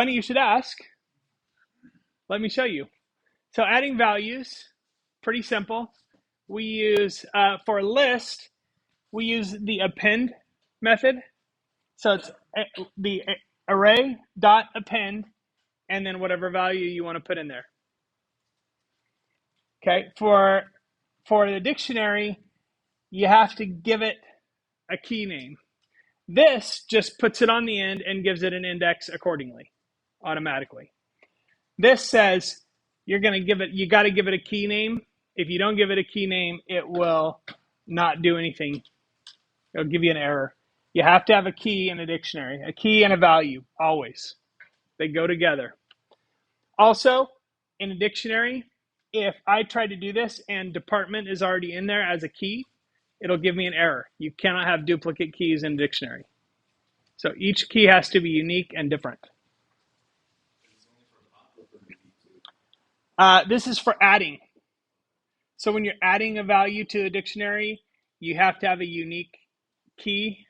funny you should ask. Let me show you. So adding values, pretty simple. We use, for list, we use the append method. So it's the array dot append, and then whatever value you want to put in there. Okay, for the dictionary, you have to give it a key name. This just puts it on the end and gives it an index accordingly, automatically. This says you got to give it a key name. If you don't give it a key name, it will not do anything. It'll give you an error. You have to have a key in a dictionary, a key and a value, always. They go together. Also, in a dictionary, if I try to do this and department is already in there as a key, it'll give me an error. You cannot have duplicate keys in a dictionary. So each key has to be unique and different. This is for adding. So when you're adding a value to a dictionary, you have to have a unique key,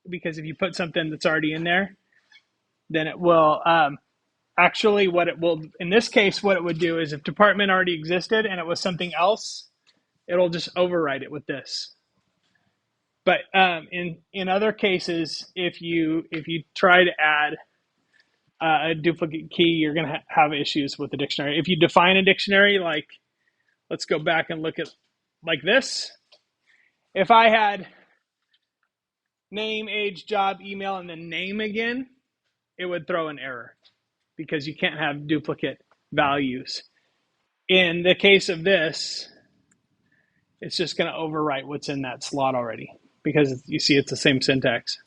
because if you put something that's already in there, then it will actually, what it will, in this case, what it would do is if department already existed and it was something else, it'll just overwrite it with this. But in other cases, if you try to add a duplicate key, you're going to have issues with the dictionary. If you define a dictionary, like, let's go back and look at like this. If I had name, age, job, email, and then name again, it would throw an error because you can't have duplicate values. In the case of this, it's just going to overwrite what's in that slot already because you see it's the same syntax.